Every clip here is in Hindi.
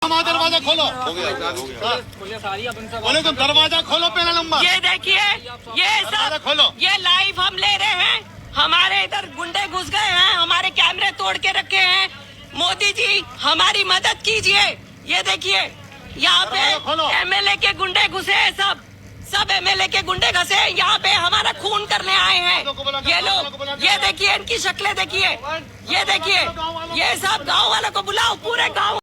दरवाजा खोलो। बोले तुम दरवाजा खोलो पहला नंबर। ये देखिए, ये सब खोलो। ये लाइव हम ले रहे हैं। हमारे इधर गुंडे घुस गए हैं, हमारे कैमरे तोड़ के रखे हैं। मोदी जी हमारी मदद कीजिए। ये देखिए यहाँ पे एमएलए के गुंडे घुसे हैं, सब एमएलए के गुंडे घुसे हैं। यहाँ पे हमारा खून करने आए हैं ये लोग। ये देखिए इनकी शक्लें देखिए, ये देखिए, ये सब गाँव वालों को बुलाओ, पूरे गाँव।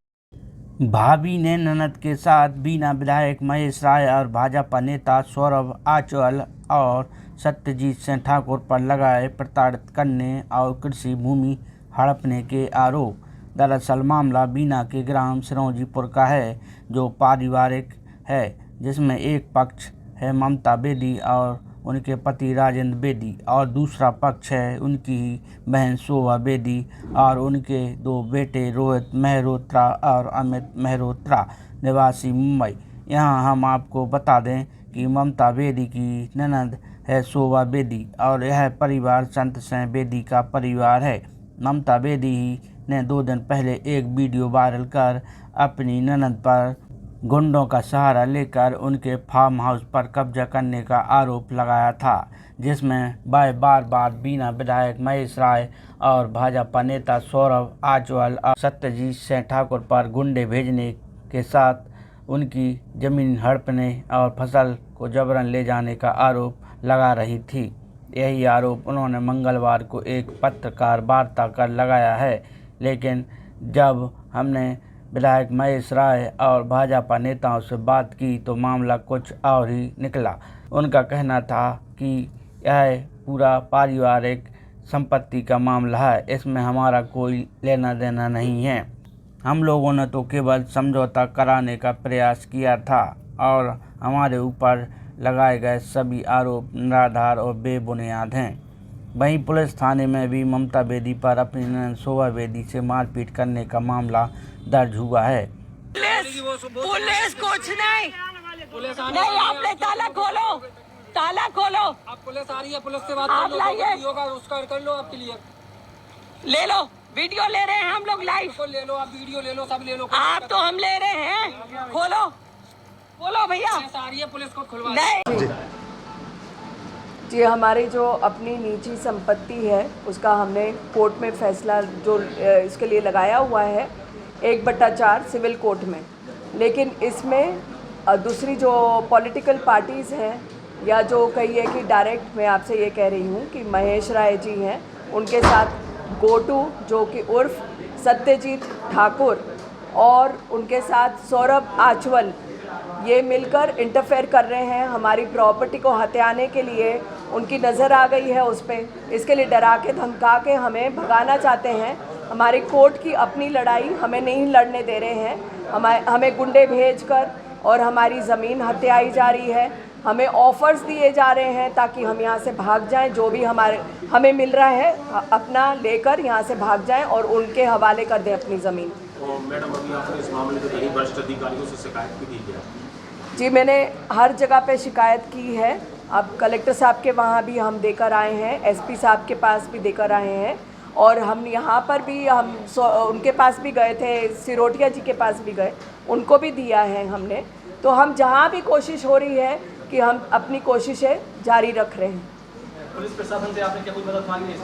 भाभी ने ननद के साथ बीना विधायक महेश राय और भाजपा नेता सौरभ आचवल और सत्यजीत सिंह ठाकुर पर लगाए प्रताड़ित करने और कृषि भूमि हड़पने के आरोप। दरअसल मामला बीना के ग्राम सिरौजीपुर का है, जो पारिवारिक है, जिसमें एक पक्ष है ममता बेदी और उनके पति राजेंद्र बेदी और दूसरा पक्ष है उनकी ही बहन शोभा बेदी और उनके दो बेटे रोहित मेहरोत्रा और अमित मेहरोत्रा, निवासी मुंबई। यहाँ हम आपको बता दें कि ममता बेदी की ननद है शोभा बेदी और यह परिवार संत सिंह बेदी का परिवार है। ममता बेदी ने 2 दिन पहले एक वीडियो वायरल कर अपनी ननद पर गुंडों का सहारा लेकर उनके फार्म हाउस पर कब्जा करने का आरोप लगाया था, जिसमें वह बार बार बीना विधायक महेश राय और भाजपा नेता सौरभ आचवल और सत्यजीत सिंह ठाकुर पर गुंडे भेजने के साथ उनकी जमीन हड़पने और फसल को जबरन ले जाने का आरोप लगा रही थी। यही आरोप उन्होंने मंगलवार को एक पत्रकार वार्ता कर लगाया है, लेकिन जब हमने विधायक महेश राय और भाजपा नेताओं से बात की तो मामला कुछ और ही निकला। उनका कहना था कि यह पूरा पारिवारिक संपत्ति का मामला है, इसमें हमारा कोई लेना देना नहीं है। हम लोगों ने तो केवल समझौता कराने का प्रयास किया था और हमारे ऊपर लगाए गए सभी आरोप निराधार और बेबुनियाद हैं। वहीं पुलिस थाने में भी ममता बेदी पर अपनी ननद शोभा बेदी से मारपीट करने का मामला दर्ज हुआ है। पुलिस कुछ नहीं, नहीं आपने ताला खोलो, ताला खोलो। आप पुलिस आ रही है, पुलिस से बात आप कर लो, लाइए, होगा उसका कर लो, आपके लिए ले लो, वीडियो ले रहे हैं हम लोग लाइव। ले लो, आप वीडियो ले लो, सब ले लो। आप तो हम ले रहे हैं, खोलो, बोलो भैया। पुलिस आ रही है, पुलिस को खुलवा नहीं जी, हमारी जो अपनी निजी संपत्ति है उसका हमने कोर्ट में फैसला जो इसके लिए लगाया हुआ है 1/4 सिविल कोर्ट में। लेकिन इसमें दूसरी जो पॉलिटिकल पार्टीज़ हैं या जो कही है कि डायरेक्ट मैं आपसे ये कह रही हूँ कि महेश राय जी हैं, उनके साथ गोटू जो कि उर्फ सत्यजीत ठाकुर और उनके साथ सौरभ आचवल, ये मिलकर इंटरफेयर कर रहे हैं हमारी प्रॉपर्टी को हथियाने के लिए। उनकी नज़र आ गई है उस पर, इसके लिए डरा के धमका के हमें भगाना चाहते हैं। हमारी कोर्ट की अपनी लड़ाई हमें नहीं लड़ने दे रहे हैं। हमें गुंडे भेजकर और हमारी ज़मीन हथियाई जा रही है। हमें ऑफ़र्स दिए जा रहे हैं ताकि हम यहाँ से भाग जाएं, जो भी हमें मिल रहा है अपना लेकर यहाँ से भाग जाएं और उनके हवाले कर दें अपनी ज़मीन। मैडम, अभी आपने इस मामले में कई वरिष्ठ अधिकारियों से शिकायत भी की है? जी, मैंने हर जगह पे शिकायत की है। अब कलेक्टर साहब के वहाँ भी हम देकर आए हैं, एसपी साहब के पास भी देकर आए हैं और हम यहाँ पर भी उनके पास भी गए थे, सिरोटिया जी के पास भी गए, उनको भी दिया है हमने। तो हम जहाँ भी कोशिश हो रही है कि हम अपनी कोशिशें जारी रख रहे हैं। पुलिस प्रशासन से आपने क्या कोई मदद मांगी है?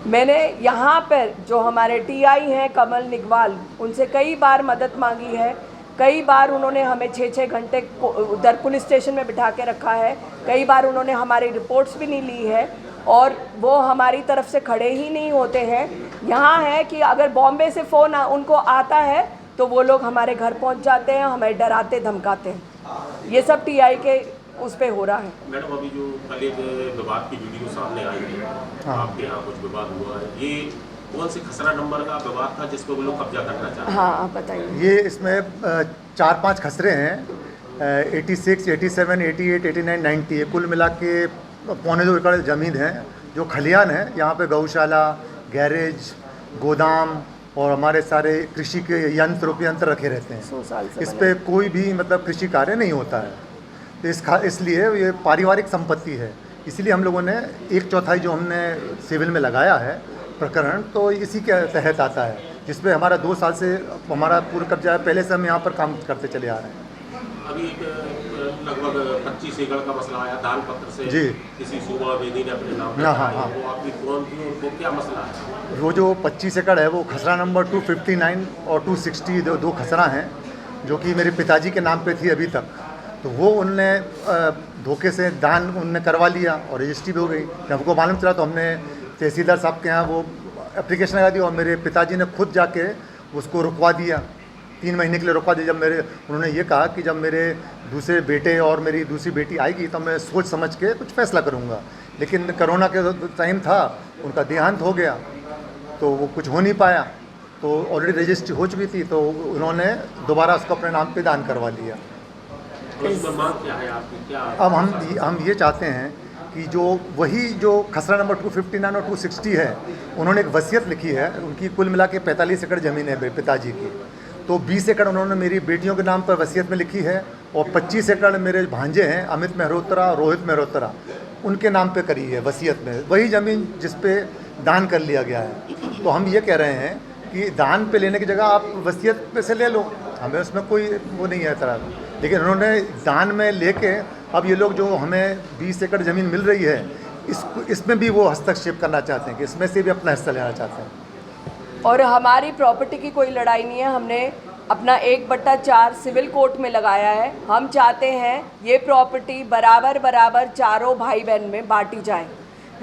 मैंने यहाँ पर जो हमारे टीआई हैं कमल निगवाल, उनसे कई बार मदद मांगी है। कई बार उन्होंने हमें 6-6 घंटे उधर पुलिस स्टेशन में बिठा के रखा है। कई बार उन्होंने हमारी रिपोर्ट्स भी नहीं ली है और वो हमारी तरफ से खड़े ही नहीं होते हैं। यहाँ है कि अगर बॉम्बे से फ़ोन उनको आता है तो वो लोग हमारे घर पहुँच जाते हैं, हमें डराते धमकाते हैं। ये सब टीआई के उस पे हो रहा है। मैडम, अभी जो कल एक विवाद की वीडियो सामने आई है, आपके यहाँ कुछ विवाद हुआ है, ये कौन से खसरा नंबर का विवाद था जिस पर वो लोग कब्जा करना चाहते हैं? हाँ, आप बताइए। ये इसमें 4-5 खसरे हैं, 86, 87, 88, 89, 90, कुल मिला के 2.25 एकड़ ज़मीन है जो खलियान है। यहाँ पे गौशाला, गैरेज, गोदाम और हमारे सारे कृषि के यंत्र रखे रहते हैं। 100 साल से इस पे कोई भी मतलब कृषि कार्य नहीं होता है, तो इसलिए ये पारिवारिक संपत्ति है। इसलिए हम लोगों ने 1/4 जो हमने सिविल में लगाया है प्रकरण, तो इसी के तहत आता है। जिसपे हमारा 2 साल से हमारा पूरा कब्जा है। पहले से हम यहाँ पर काम करते चले आ रहे हैं। अभी एक लगभग 25 एकड़ का मसला आया दान पत्र से जी। किसी सूबा बेदी ने अपने नाम हाँ, कराया, हाँ। वो आपकी कौन थी, उनको क्या मसला है? वो जो 25 एकड़ है वो खसरा नंबर 259 और 260 दो खसरा हैं जो कि मेरे पिताजी के नाम पे थी अभी तक। तो वो उनने धोखे से दान उनने करवा लिया और रजिस्ट्री भी हो गई। जब हमको मालूम चला तो हमने तहसीलदार साहब के यहाँ वो एप्लीकेशन लगा दी और मेरे पिताजी ने खुद जाके उसको रुकवा दिया, 3 महीने के लिए रुकवा दिया। जब उन्होंने ये कहा कि जब मेरे दूसरे बेटे और मेरी दूसरी बेटी आएगी तो मैं सोच समझ के कुछ फैसला करूँगा। लेकिन कोरोना के टाइम था, उनका देहांत हो गया तो वो कुछ हो नहीं पाया। तो ऑलरेडी रजिस्ट्री हो चुकी थी तो उन्होंने दोबारा उसको अपने नाम पे दान करवा लिया। तो इसमें मांग क्या है आपकी, क्या? अब हम ये चाहते हैं कि जो खसरा नंबर 259 और 260 है, उन्होंने एक वसीयत लिखी है। उनकी कुल मिला के 45 एकड़ ज़मीन है पिताजी की। तो 20 एकड़ उन्होंने मेरी बेटियों के नाम पर वसीयत में लिखी है और 25 एकड़ मेरे भांजे हैं अमित मेहरोत्रा, रोहित मेहरोत्रा, उनके नाम पे करी है वसीयत में। वही ज़मीन जिस पे दान कर लिया गया है। तो हम ये कह रहे हैं कि दान पे लेने की जगह आप वसीयत पे से ले लो, हमें उसमें कोई वो नहीं है तरह। लेकिन उन्होंने दान में लेके अब ये लोग जो हमें 20 एकड़ ज़मीन मिल रही है इसमें भी वो हस्तक्षेप करना चाहते हैं कि इसमें से भी अपना हिस्सा लेना चाहते हैं। और हमारी प्रॉपर्टी की कोई लड़ाई नहीं है। हमने अपना 1/4 सिविल कोर्ट में लगाया है। हम चाहते हैं ये प्रॉपर्टी बराबर बराबर चारों भाई बहन में बांटी जाए।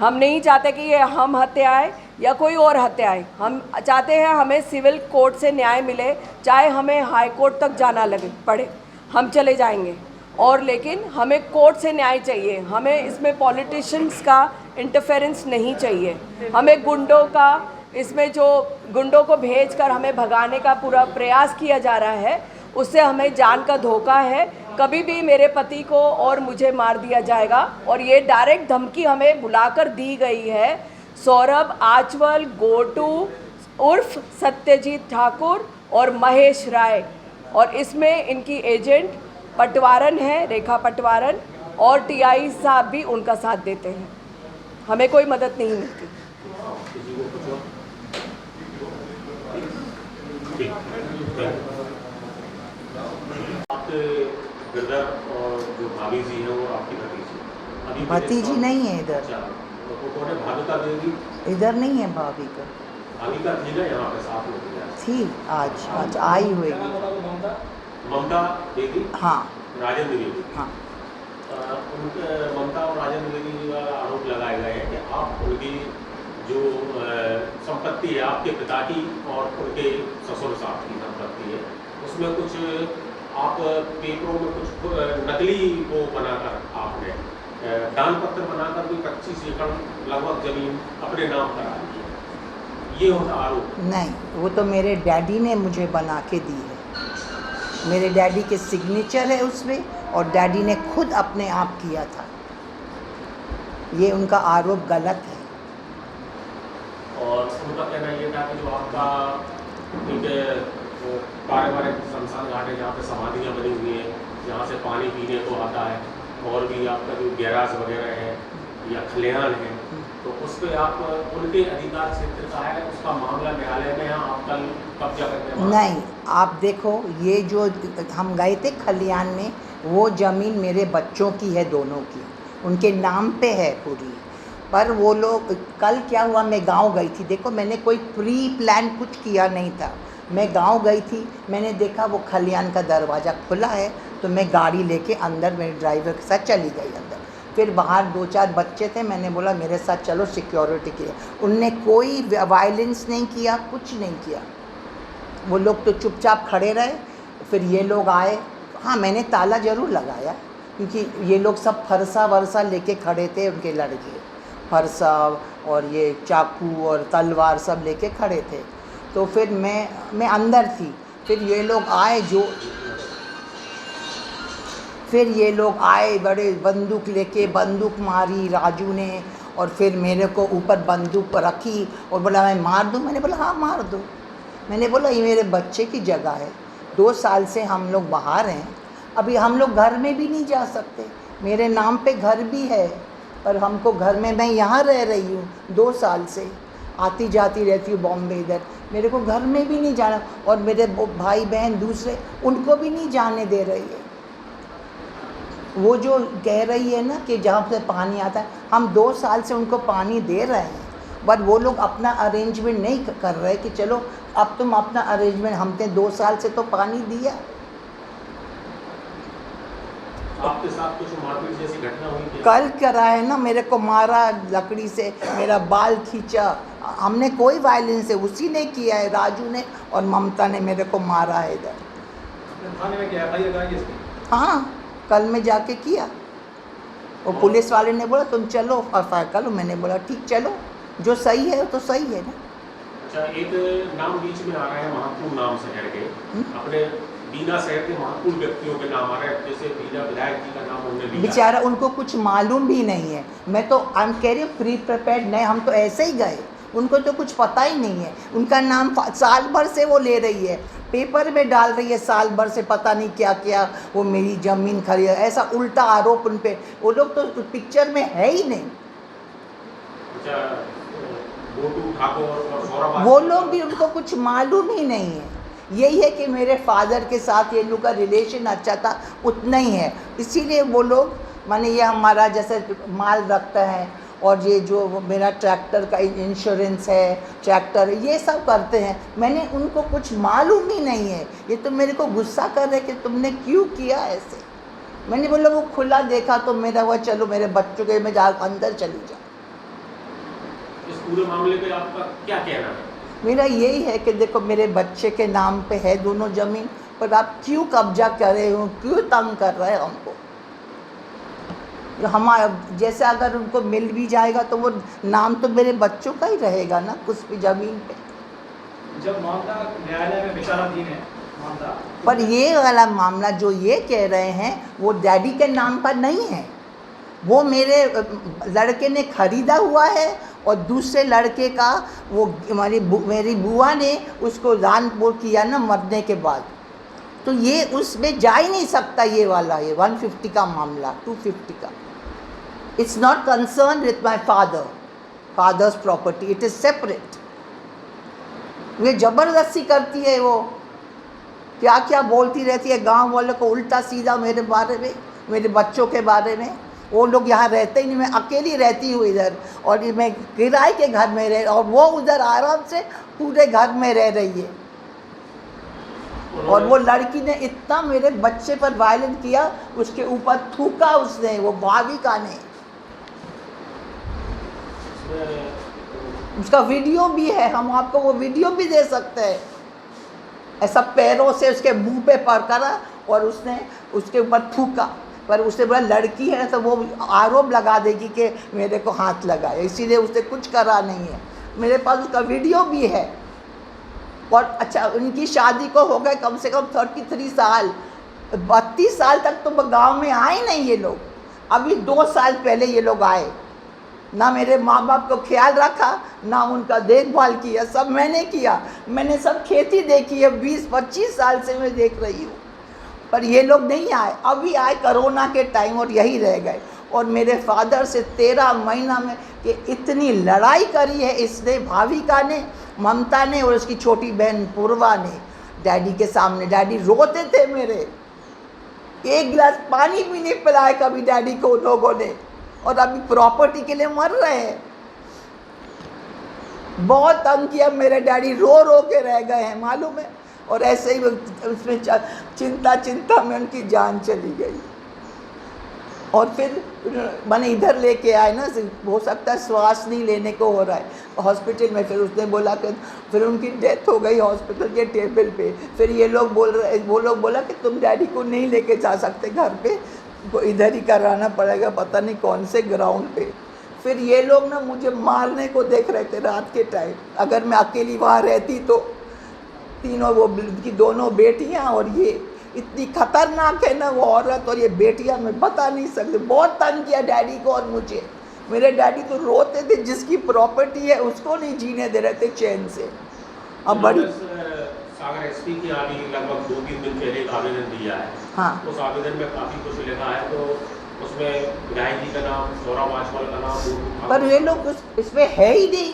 हम नहीं चाहते कि ये हम हत्याएं या कोई और हत्याएं। हम चाहते हैं हमें सिविल कोर्ट से न्याय मिले, चाहे हमें हाई कोर्ट तक जाना लगे पड़े, हम चले जाएंगे। और लेकिन हमें कोर्ट से न्याय चाहिए। हमें इसमें पॉलिटिशियंस का इंटरफेरेंस नहीं चाहिए। हमें गुंडों का, इसमें जो गुंडों को भेजकर हमें भगाने का पूरा प्रयास किया जा रहा है, उससे हमें जान का धोखा है। कभी भी मेरे पति को और मुझे मार दिया जाएगा। और ये डायरेक्ट धमकी हमें बुलाकर दी गई है। सौरभ आचवल, गोटू उर्फ सत्यजीत ठाकुर और महेश राय, और इसमें इनकी एजेंट पटवारन है, रेखा पटवारन, और टीआई साहब भी उनका साथ देते हैं। हमें कोई मदद नहीं मिलती। आपके ब्रदर और जो भाभी जी है वो आपकी भतीजी? भतीजी नहीं है इधर। अच्छा, तो कौन है? भाभी का देगी? इधर नहीं है भाभी का। भाभी का थी ना यहाँ पे साथ में थी, आज आई होगी। ममता देगी? हाँ। राजेंद्र देगी? हाँ। उनके ममता और राजेंद्र देवी जी का आरोप लगाए गए हैं कि आप उनकी जो संपत्ति है, आपके पिता की और उनके ससुर साहब की संपत्ति है, उसमें कुछ आप पेपरों में कुछ नकली वो बनाकर आपने दान पत्र बनाकर कोई 25 एकड़ लगभग जमीन अपने नाम करा दी है, ये होता आरोप? नहीं, वो तो मेरे डैडी ने मुझे बना के दी है। मेरे डैडी के सिग्नेचर है उसमें और डैडी ने खुद अपने आप किया था। ये उनका आरोप गलत है। और उनका कहना ये था कि जो आपका एक पारिवारिक शमशान घाट है जहाँ पे समाधियाँ बनी हुई हैं, जहाँ से पानी पीने को आता है, और भी आपका जो गैराज वगैरह है या खलिहान है, तो उस पर आप उनके अधिकार क्षेत्र का है, उसका मामला न्यायालय में यहाँ आप कल कब्जा करने? नहीं, आप देखो, ये जो हम गए थे खलिहान में, वो ज़मीन मेरे बच्चों की है, दोनों की, उनके नाम पे है पूरी। पर वो लोग, कल क्या हुआ, मैं गांव गई थी। देखो, मैंने कोई प्री प्लान कुछ किया नहीं था। मैं गांव गई थी, मैंने देखा वो खलिहान का दरवाज़ा खुला है, तो मैं गाड़ी लेके अंदर मेरे ड्राइवर के साथ चली गई अंदर। फिर बाहर 2-4 बच्चे थे, मैंने बोला मेरे साथ चलो सिक्योरिटी के लिए। उनने कोई वायलेंस नहीं किया, कुछ नहीं किया। वो लोग तो चुपचाप खड़े रहे। फिर ये लोग आए। हाँ, मैंने ताला ज़रूर लगाया, क्योंकि ये लोग सब फरसा वरसा लेके खड़े थे, उनके लड़के फरसा और ये चाकू और तलवार सब लेके खड़े थे। तो फिर मैं अंदर थी। फिर ये लोग आए बड़े बंदूक लेके, बंदूक मारी राजू ने, और फिर मेरे को ऊपर बंदूक रखी और बोला मैं मार दूँ। मैंने बोला हाँ मार दो। मैंने बोला ये मेरे बच्चे की जगह है, 2 साल से हम लोग बाहर हैं, अभी हम लोग घर में भी नहीं जा सकते। मेरे नाम पे घर भी है, पर हमको घर में, मैं यहाँ रह रही हूँ 2 साल से, आती जाती रहती हूँ बॉम्बे इधर, मेरे को घर में भी नहीं जाना, और मेरे भाई बहन दूसरे उनको भी नहीं जाने दे रही है। वो जो कह रही है ना कि जहाँ से पानी आता है, हम 2 साल से उनको पानी दे रहे हैं, बट वो लोग अपना अरेंजमेंट नहीं कर रहे कि चलो अब तुम अपना अरेंजमेंट, हमने 2 साल से तो पानी दिया। आपके साथ कुछ मारपीट जैसी घटना हुई थी? कल करा है ना, मेरे को मारा लकड़ी से, मेरा बाल खींचा, हमने कोई वायलेंस है उसी ने किया है, राजू ने और ममता ने मेरे को मारा है इधर। थाने में क्या एफआईआर कराई इसकी? हाँ, कल में जाके किया। वो पुलिस वाले ने बोला तुम चलो एफआईआर करो, मैंने बोला ठीक चलो, जो सही है तो सही है ना। अच्छा, एक नाम बीच में आ रहा है महत्वपूर्ण नाम शहर के, अपने बीना शहर के महत्वपूर्ण व्यक्तियों के नाम आ रहे हैं, जैसे बीना विधायक जी का नाम उन्होंने लिया। बेचारा उनको कुछ मालूम भी नहीं है, मैं तो आई एम कह रही हूँ प्री प्रिपेयर्ड नहीं, हम तो ऐसे ही गए, उनको तो कुछ पता ही नहीं है। उनका नाम साल भर से वो ले रही है, पेपर में डाल रही है साल भर से, पता नहीं क्या क्या, वो मेरी ज़मीन खरीद, ऐसा उल्टा आरोप उन पे। वो लोग तो पिक्चर में है ही नहीं। अच्छा, गोटू ठाकुर और सौरभ, वो लोग भी, उनको कुछ मालूम ही नहीं है। यही है कि मेरे फादर के साथ ये लोग का रिलेशन अच्छा था, उतना ही है, इसीलिए वो लोग, माने ये हमारा जैसे माल रखता है, और ये जो मेरा ट्रैक्टर का इंश्योरेंस है, ट्रैक्टर, ये सब करते हैं। मैंने उनको कुछ मालूम ही नहीं है, ये तो मेरे को गुस्सा कर रहे कि तुमने क्यों किया ऐसे। मैंने बोला वो खुला देखा तो मेरा हुआ, चलो मेरे बच्चों के मैं जा अंदर चली जाऊँ। इस पूरे मामले पे आपका क्या कहना है? मेरा यही है कि देखो मेरे बच्चे के नाम पे है दोनों ज़मीन, पर आप क्यों कब्जा कर रहे हो, क्यों तंग कर रहे हो हमको। हमारा जैसे अगर उनको मिल भी जाएगा तो वो नाम तो मेरे बच्चों का ही रहेगा ना उस भी ज़मीन पे। जब मामला न्यायालय में विचाराधीन है मामला, पर ये वाला मामला जो ये कह रहे हैं वो डैडी के नाम पर नहीं है, वो मेरे लड़के ने खरीदा हुआ है, और दूसरे लड़के का वो मेरी बुआ ने उसको दान किया ना मरने के बाद, तो ये उसमें जा ही नहीं सकता। ये वाला ये 150 का मामला, 250 का, it's not concern with my father's property, it is separate. ये ज़बरदस्ती करती है, वो क्या क्या बोलती रहती है गांव वालों को उल्टा सीधा मेरे बारे में, मेरे बच्चों के बारे में। वो लोग यहाँ रहते ही नहीं, मैं अकेली रहती हूँ इधर, और मैं किराए के घर में रह, और वो उधर आराम से पूरे घर में रह रही है। और वो लड़की ने इतना मेरे बच्चे पर वायलेंस किया, उसके ऊपर थूका उसने, वो भाविका ने। उसका वीडियो भी है, हम आपको वो वीडियो भी दे सकते हैं। ऐसा पैरों से उसके मुंह पे पकड़ा और उसने उसके ऊपर थूका, पर उससे बोला लड़की है तो वो आरोप लगा देगी कि मेरे को हाथ लगाया, इसीलिए उसने कुछ करा नहीं है। मेरे पास उसका वीडियो भी है। और अच्छा, उनकी शादी को हो गए कम से कम 33 साल, 32 साल तक तो गांव में आए नहीं ये लोग। अभी 2 साल पहले ये लोग आए, ना मेरे माँ बाप को ख्याल रखा, ना उनका देखभाल किया, सब मैंने किया। मैंने सब खेती देखी है, 20-25 साल से मैं देख रही हूँ, पर ये लोग नहीं आए। अभी आए कोरोना के टाइम और यही रह गए। और मेरे फादर से 13 महीना में कि इतनी लड़ाई करी है इसने, भाविका ने, ममता ने और उसकी छोटी बहन पूर्वा ने डैडी के सामने। डैडी रोते थे मेरे, एक गिलास पानी भी नहीं पिलाया कभी डैडी को लोगों ने, और अभी प्रॉपर्टी के लिए मर रहे हैं। बहुत तंग किया मेरे डैडी, रो रो के रह गए हैं मालूम है। और ऐसे ही उसमें चिंता में उनकी जान चली गई। और फिर मैंने इधर लेके आए ना, हो सकता है श्वास नहीं लेने को हो रहा है हॉस्पिटल में। फिर उसने बोला कि फिर उनकी डेथ हो गई हॉस्पिटल के टेबल पे। फिर ये लोग वो लोग बोला कि तुम डैडी को नहीं लेके जा सकते घर पे, इधर ही कराना पड़ेगा, पता नहीं कौन से ग्राउंड पे। फिर ये लोग ना मुझे मारने को देख रहे थे रात के टाइम। अगर मैं अकेली वहाँ रहती तो तीनों, वो की दोनों बेटियाँ और ये इतनी खतरनाक है ना वो औरत और ये बेटियाँ, मैं बता नहीं सकती। बहुत तंग किया डैडी को और मुझे। मेरे डैडी तो रोते थे, जिसकी प्रॉपर्टी है उसको नहीं जीने दे रहे थे चैन से। अब बड़ी सागर एसपी की अभी लगभग 2-3 दिन पहले एक आवेदन दिया है। हाँ, उस आवेदन में काफ़ी कुछ लिखा है, तो उसमें विधायक जी का नाम, सौरभ आजमल का नाम, पर ये लोग इसमें है ही नहीं।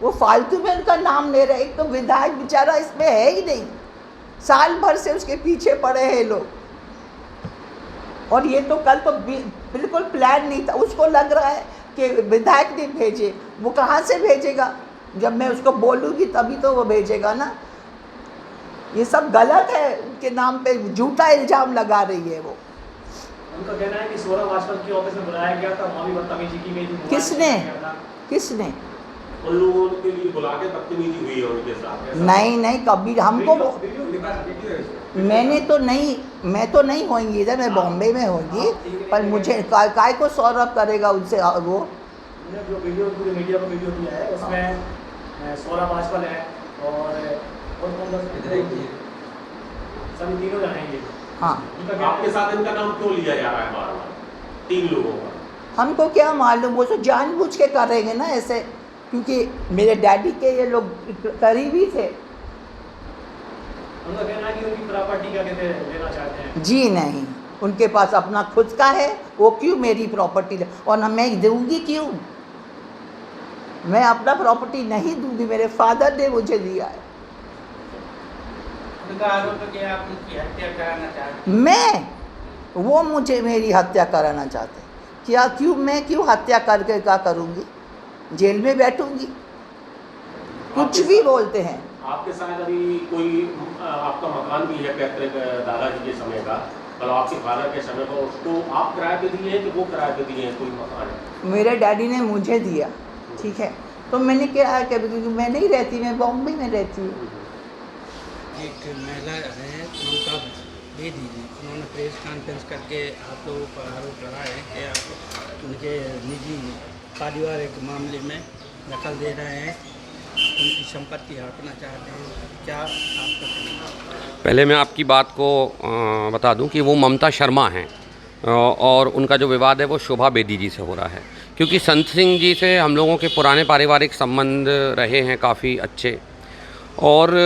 वो फालतू में उनका नाम ले रहे। एक तो विधायक बेचारा इसमें है ही नहीं, साल भर से उसके पीछे पड़े हैं लोग। और ये तो कल तो बिल्कुल प्लान नहीं था, उसको लग रहा है कि विधायक नहीं भेजे। वो कहाँ से भेजेगा? जब मैं उसको बोलूँगी तभी तो वो भेजेगा ना। ये सब गलत है, उनके नाम पे झूठा इल्ज़ाम लगा रही है वो। उनका कहना है कि सौरभ आजकल की ऑफिस में बुलाया गया था, वहाँ भी बदतमीजी की गई थी। किसने? उन लोगों के लिए बुला के बदतमीजी हुई है उनके साथ? नहीं, कभी हमको मैं तो नहीं होंगी इधर, मैं बॉम्बे में होंगी। पर मुझे काय को सौरभ करेगा उनसे? वो जो वीडियो पूरे मीडिया को वीडियो दिया है उसमें सौरभ आजकल है और सभी तीनों रहेंगे। हाँ, आपके साथ इनका नाम क्यों लिया जा रहा है बार-बार 3 लोगों का? हमको क्या मालूम, वो तो जानबूझ के करेंगे ना ऐसे, क्योंकि मेरे डैडी के ये लोग करीबी थे। उनका कहना है कि उनकी प्रॉपर्टी का कहते लेना चाहते हैं। जी नहीं, उनके पास अपना खुद का है, वो क्यों मेरी प्रॉपर्टी ले? और ना मैं दूंगी क्यों? मैं अपना प्रॉपर्टी नहीं दूंगी, मेरे फादर ने मुझे दिया है। उनका आरोप है कि आप उनकी हत्या कराना चाहते मैं वो मुझे मेरी हत्या कराना चाहते हैं। क्या क्यों? मैं क्यों हत्या करके क्या करूँगी? जेल में बैठूंगी? कुछ भी बोलते हैं। आपके साथ अभी कोई आपका मकान भी है पैतृक दादाजी के समय का, मतलब आपके फादर के समय का, उसको आप किराए पे दिए हैं कि वो किराए पे दिए हैं? कोई मकान है? मेरे डैडी ने मुझे दिया, ठीक है, तो मैंने क्या, क्योंकि मैं नहीं रहती, मैं बॉम्बे में रहती हूँ। एक महिला है ममता बेदी जी, उन्होंने प्रेस कॉन्फ्रेंस करके आप लोगों पर आरोप लगाया है कि आप उनके निजी पारिवारिक मामले में दखल दे रहे हैं, उनकी संपत्ति हड़पना चाहते हैं। क्या आपका कहना है? पहले मैं आपकी बात को बता दूं कि वो ममता शर्मा हैं और उनका जो विवाद है वो शोभा बेदी जी से हो रहा है, क्योंकि संत सिंह जी से हम लोगों के पुराने पारिवारिक संबंध रहे हैं काफ़ी अच्छे, और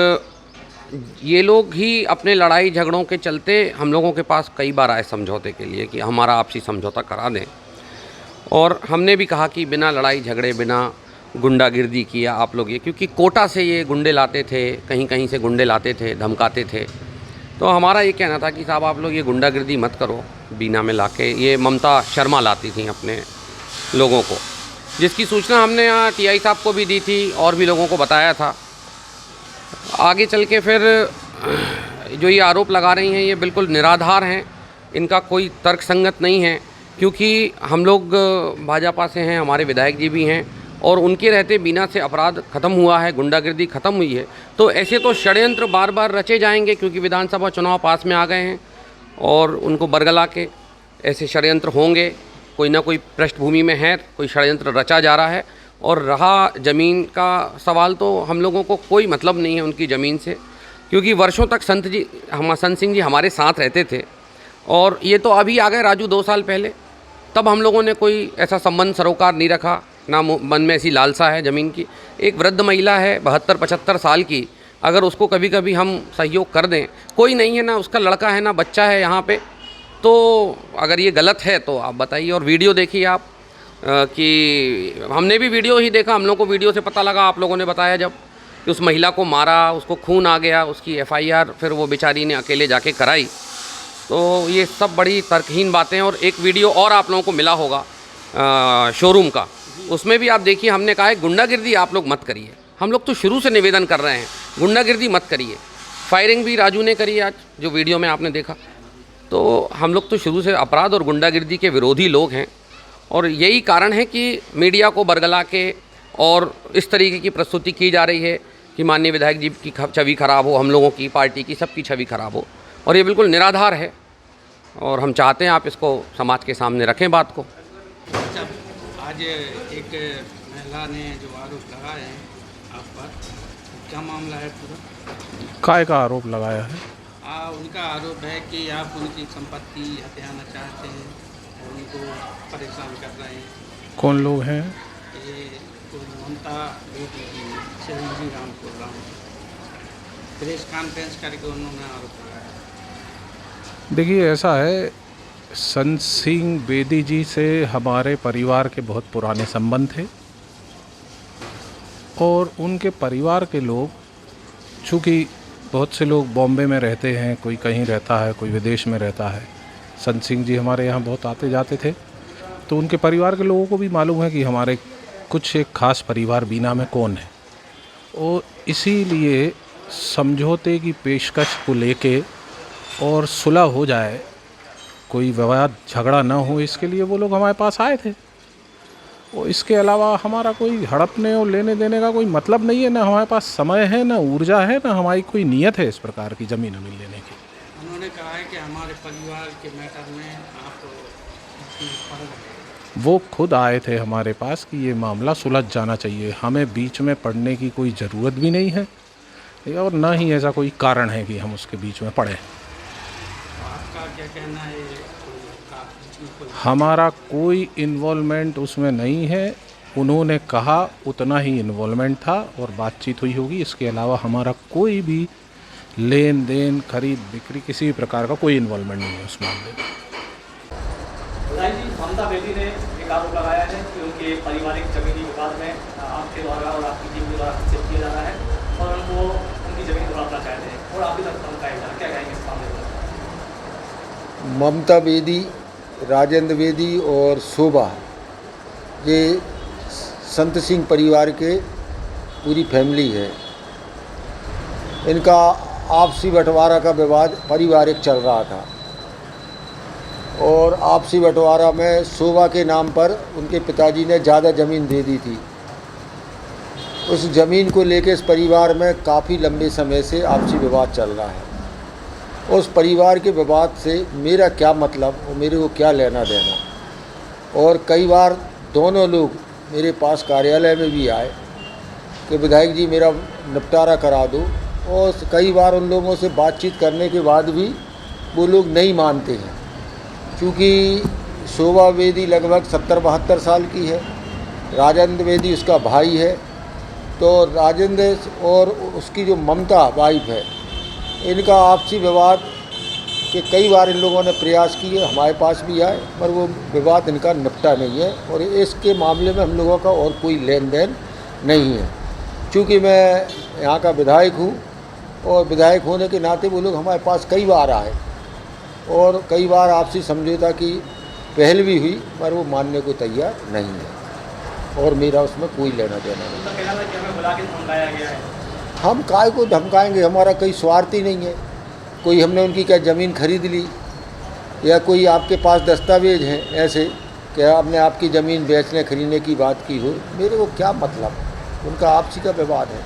ये लोग ही अपने लड़ाई झगड़ों के चलते हम लोगों के पास कई बार आए समझौते के लिए कि हमारा आपसी समझौता करा दें, और हमने भी कहा कि बिना लड़ाई झगड़े, बिना गुंडागिर्दी किया आप लोग ये, क्योंकि कोटा से ये गुंडे लाते थे, कहीं कहीं से गुंडे लाते थे, धमकाते थे। तो हमारा ये कहना था कि साहब आप लोग ये गुंडागिर्दी मत करो। बीना में लाके ये ममता शर्मा लाती थी अपने लोगों को, जिसकी सूचना हमने यहाँ टीआई साहब को भी दी थी और भी लोगों को बताया था। आगे चल के फिर जो ये आरोप लगा रही हैं ये बिल्कुल निराधार हैं, इनका कोई तर्कसंगत नहीं है, क्योंकि हम लोग भाजपा से हैं, हमारे विधायक जी भी हैं, और उनके रहते बीना से अपराध ख़त्म हुआ है, गुंडागिर्दी ख़त्म हुई है। तो ऐसे तो षड्यंत्र बार बार रचे जाएंगे, क्योंकि विधानसभा चुनाव पास में आ गए हैं और उनको बरगला के ऐसे षड्यंत्र होंगे, कोई ना कोई पृष्ठभूमि में है, कोई षड्यंत्र रचा जा रहा है। और रहा ज़मीन का सवाल, तो हम लोगों को कोई मतलब नहीं है उनकी ज़मीन से, क्योंकि वर्षों तक संत सिंह जी हमारे साथ रहते थे, और ये तो अभी आ गए राजू 2 साल पहले, तब हम लोगों ने कोई ऐसा संबंध सरोकार नहीं रखा, ना मन में ऐसी लालसा है ज़मीन की। एक वृद्ध महिला है 72-75 साल की, अगर उसको कभी कभी हम सहयोग कर दें, कोई नहीं है, ना उसका लड़का है ना बच्चा है यहाँ पे, तो अगर ये गलत है तो आप बताइए। और वीडियो देखिए आप, कि हमने भी वीडियो ही देखा, हम लोग को वीडियो से पता लगा, आप लोगों ने बताया जब, कि उस महिला को मारा, उसको खून आ गया, उसकी FIR फिर वो बेचारी ने अकेले जाके कराई। तो ये सब बड़ी तर्कहीन बातें। और एक वीडियो और आप लोगों को मिला होगा शोरूम का, उसमें भी आप देखिए, हमने कहा है गुंडागिर्दी आप लोग मत करिए। हम लोग तो शुरू से निवेदन कर रहे हैं, गुंडागिर्दी मत करिए। फायरिंग भी राजू ने करी आज, जो वीडियो में आपने देखा। तो हम लोग तो शुरू से अपराध और गुंडागिर्दी के विरोधी लोग हैं, और यही कारण है कि मीडिया को बरगला के और इस तरीके की प्रस्तुति की जा रही है कि माननीय विधायक जी की छवि खराब हो, हम लोगों की, पार्टी की, सबकी छवि खराब हो, और ये बिल्कुल निराधार है। और हम चाहते हैं आप इसको समाज के सामने रखें बात को। अच्छा, आज एक महिला ने जो आरोप लगाए हैं आप पर, क्या मामला है पूरा? काय का आरोप लगाया है? उनका आरोप है कि आप उनकी संपत्ति हथियाना चाहते हैं और उनको परेशान कर रहे हैं। कौन लोग हैं? ये कोई ममता बेदी जी, चिरंजीवी रामपुर राम, प्रेस कॉन्फ्रेंस करके उन्होंने आरोप लगाया। देखिए, ऐसा है, संत सिंह बेदी जी से हमारे परिवार के बहुत पुराने संबंध थे, और उनके परिवार के लोग, चूँकि बहुत से लोग बॉम्बे में रहते हैं, कोई कहीं रहता है, कोई विदेश में रहता है। संत सिंह जी हमारे यहाँ बहुत आते जाते थे, तो उनके परिवार के लोगों को भी मालूम है कि हमारे कुछ एक ख़ास परिवार बीना में कौन है, और इसीलिए समझौते की पेशकश को लेके और सुलह हो जाए, कोई विवाद झगड़ा ना हो, इसके लिए वो लोग हमारे पास आए थे। और इसके अलावा हमारा कोई हड़पने और लेने देने का कोई मतलब नहीं है, ना हमारे पास समय है, ना ऊर्जा है, ना हमारी कोई नीयत है इस प्रकार की ज़मीन हमें लेने की। उन्होंने कहा है कि हमारे परिवार के मैटर में आप वो खुद आए थे हमारे पास कि ये मामला सुलझ जाना चाहिए, हमें बीच में पड़ने की कोई ज़रूरत भी नहीं है और ना ही ऐसा कोई कारण है कि हम उसके बीच में पड़े। आपका क्या कहना है? हमारा कोई इन्वॉल्वमेंट उसमें नहीं है, उन्होंने कहा उतना ही इन्वॉल्वमेंट था और बातचीत हुई होगी, इसके अलावा हमारा कोई भी लेन देन, खरीद बिक्री, किसी भी प्रकार का कोई इन्वॉल्वमेंट नहीं है उस मामले में। जी, ममता बेदी ने एक आरोप लगाया है कि उनके पारिवारिक जमीनी विवाद में आपके द्वारा और आपकी टीम के द्वारा हस्तक्षेप किया जा रहा है और उनको उनकी जमीन दिलवाना चाहते हैं और आपकी तरफ धमकाया जा रहा है, क्या कहेंगे इस मामले में? ममता बेदी, राजेंद्र बेदी और शोभा, ये संत सिंह परिवार के पूरी फैमिली है। इनका आपसी बंटवारा का विवाद पारिवारिक चल रहा था और आपसी बंटवारा में शोभा के नाम पर उनके पिताजी ने ज़्यादा ज़मीन दे दी थी। उस ज़मीन को लेकर इस परिवार में काफ़ी लंबे समय से आपसी विवाद चल रहा है। उस परिवार के विवाद से मेरा क्या मतलब और मेरे को क्या लेना देना। और कई बार दोनों लोग मेरे पास कार्यालय में भी आए कि विधायक जी मेरा निपटारा करा दो, और कई बार उन लोगों से बातचीत करने के बाद भी वो लोग नहीं मानते हैं। क्योंकि शोभा बेदी लगभग 70-72 साल की है, राजेंद्र बेदी उसका भाई है, तो राजेंद्र और उसकी जो ममता वाइफ है, इनका आपसी विवाद के कई बार इन लोगों ने प्रयास किए, हमारे पास भी आए, पर वो विवाद इनका निपटा नहीं है और इसके मामले में हम लोगों का और कोई लेन देन नहीं है। क्योंकि मैं यहाँ का विधायक हूँ और विधायक होने के नाते वो लोग हमारे पास कई बार आए और कई बार आपसी समझौता की पहल भी हुई, पर वो मानने को तैयार नहीं है और मेरा उसमें कोई लेना देना नहीं। हम काय को धमकाएंगे, हमारा कोई स्वार्थ ही नहीं है। कोई हमने उनकी क्या ज़मीन खरीद ली या कोई आपके पास दस्तावेज हैं ऐसे कि आपने आपकी ज़मीन बेचने खरीदने की बात की हो, मेरे को क्या मतलब, उनका आपसी का विवाद है।